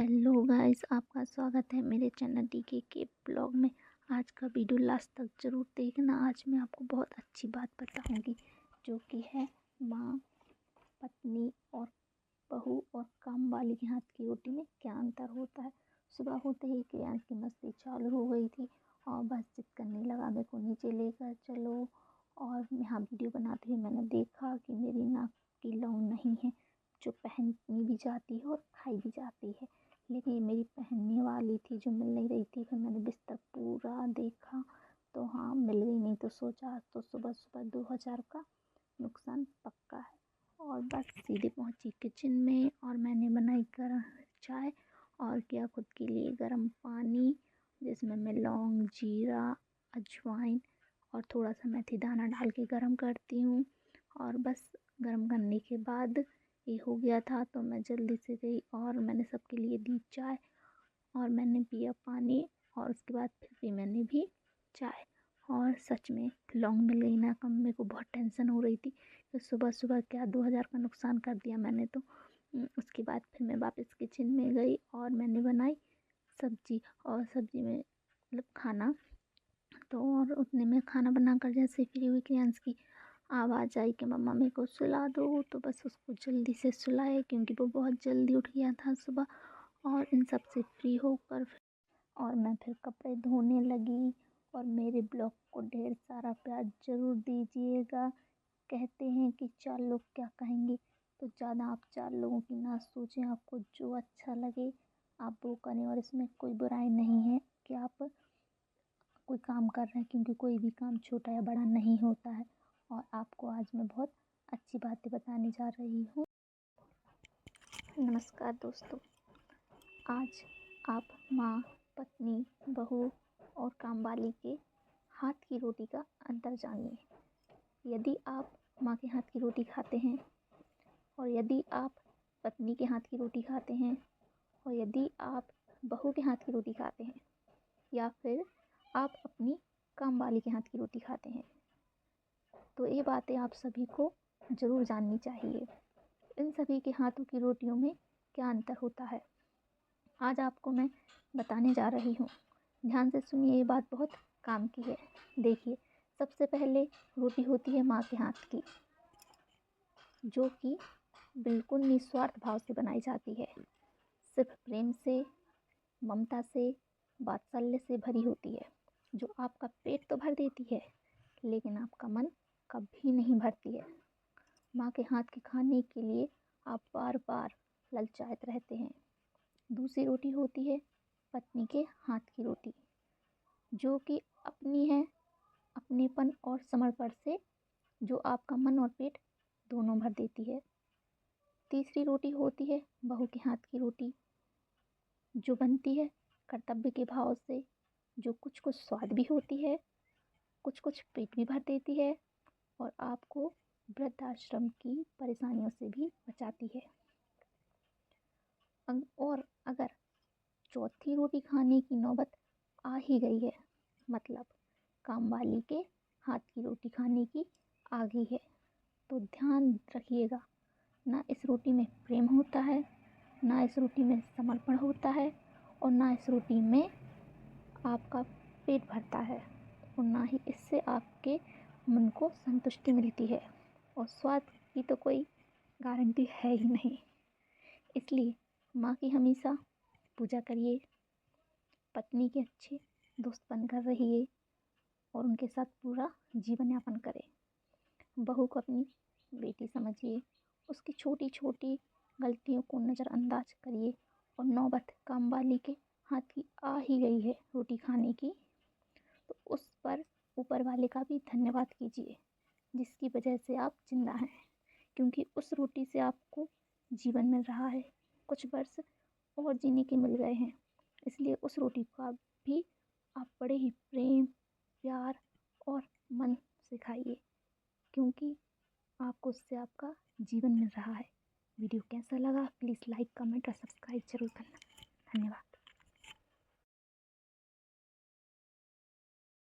Hello guys, आपका स्वागत है मेरे चैनल डीके के ब्लॉग में। आज का वीडियो लास्ट तक ज़रूर देखना। आज मैं आपको बहुत अच्छी बात बताऊंगी, जो कि है माँ, पत्नी और बहू और काम वाली के हाथ की रोटी में क्या अंतर होता है। सुबह होते ही क्रियांश की मस्ती चालू हो गई थी और बस जिद करने लगा, मेरे को नीचे लेकर चलो। और यहाँ वीडियो बनाते हुए मैंने देखा कि मेरी नाक की लौंग नहीं है, जो पहनी भी जाती है और खाई भी जाती है, लेकिन ये मेरी पहनने वाली थी जो मिल नहीं रही थी। फिर मैंने बिस्तर पूरा देखा तो हाँ, मिल गई। नहीं तो सोचा तो सुबह सुबह 2000 का नुकसान पक्का है। और बस सीधे पहुंची किचन में और मैंने बनाई गर्म चाय और किया खुद के लिए गर्म पानी, जिसमें मैं लौंग, जीरा, अजवाइन और थोड़ा सा मेथी दाना डाल के गर्म करती हूँ। और बस गर्म करने के बाद ये हो गया था तो मैं जल्दी से गई और मैंने सबके लिए दी चाय और मैंने पिया पानी। और उसके बाद फिर भी मैंने भी चाय। और सच में लौंग मिल गई ना कम। मेरे को बहुत टेंशन हो रही थी कि सुबह सुबह क्या 2000 का नुकसान कर दिया मैंने तो। उसके बाद फिर मैं वापस किचन में गई और मैंने बनाई सब्जी। और सब्जी में मतलब खाना तो, और उतने में खाना बनाकर जैसे फ्री हुई क्रियांश की आवाज़ आई कि मम्मा मेरे को सुला दो। तो बस उसको जल्दी से सुलाए, क्योंकि वो बहुत जल्दी उठ गया था सुबह। और इन सब से फ्री होकर और मैं फिर कपड़े धोने लगी। और मेरे ब्लॉग को ढेर सारा प्यार ज़रूर दीजिएगा। कहते हैं कि 4 लोग क्या कहेंगे, तो ज़्यादा आप 4 लोगों की ना सोचें। आपको जो अच्छा लगे आप वो करें, और इसमें कोई बुराई नहीं है कि आप कोई काम कर रहे हैं, क्योंकि कोई भी काम छोटा या बड़ा नहीं होता है। और आपको आज मैं बहुत अच्छी बातें बताने जा रही हूँ। नमस्कार दोस्तों, आज आप माँ, पत्नी, बहू और कामवाली के हाथ की रोटी का अंतर जानिए। यदि आप माँ के हाथ की रोटी खाते हैं, और यदि आप पत्नी के हाथ की रोटी खाते हैं, और यदि आप बहू के हाथ की रोटी खाते हैं, या फिर आप अपनी कामवाली के हाथ की रोटी खाते हैं, तो ये बातें आप सभी को ज़रूर जाननी चाहिए। इन सभी के हाथों की रोटियों में क्या अंतर होता है, आज आपको मैं बताने जा रही हूँ। ध्यान से सुनिए, ये बात बहुत काम की है। देखिए, सबसे पहले रोटी होती है माँ के हाथ की, जो कि बिल्कुल निस्वार्थ भाव से बनाई जाती है। सिर्फ प्रेम से, ममता से, वात्सल्य से भरी होती है, जो आपका पेट तो भर देती है लेकिन आपका मन कभी नहीं भरती है। माँ के हाथ के खाने के लिए आप बार बार ललचाते रहते हैं। दूसरी रोटी होती है पत्नी के हाथ की रोटी, जो कि अपनी है, अपनेपन और समर्पण से, जो आपका मन और पेट दोनों भर देती है। तीसरी रोटी होती है बहू के हाथ की रोटी, जो बनती है कर्तव्य के भाव से, जो कुछ कुछ स्वाद भी होती है, कुछ कुछ पेट भी भर देती है और आपको वृद्धाश्रम की परेशानियों से भी बचाती है। और अगर चौथी रोटी खाने की नौबत आ ही गई है, मतलब कामवाली के हाथ की रोटी खाने की आ गई है, तो ध्यान रखिएगा, ना इस रोटी में प्रेम होता है, ना इस रोटी में समर्पण होता है, और ना इस रोटी में आपका पेट भरता है, और ना ही इससे आपके मन को संतुष्टि मिलती है। और स्वाद की तो कोई गारंटी है ही नहीं। इसलिए माँ की हमेशा पूजा करिए, पत्नी के अच्छे दोस्त बनकर रहिए और उनके साथ पूरा जीवन यापन करें। बहू को अपनी बेटी समझिए, उसकी छोटी छोटी गलतियों को नज़रअंदाज करिए। और नौबत कामवाली के हाथ की आ ही गई है रोटी खाने की, तो उस पर ऊपर वाले का भी धन्यवाद कीजिए, जिसकी वजह से आप जिंदा हैं, क्योंकि उस रोटी से आपको जीवन मिल रहा है, कुछ वर्ष और जीने के मिल गए हैं। इसलिए उस रोटी को भी आप बड़े ही प्रेम, प्यार और मन से खाइए, क्योंकि आपको उससे आपका जीवन मिल रहा है। वीडियो कैसा लगा प्लीज़ लाइक, कमेंट और सब्सक्राइब जरूर करना। धन्यवाद।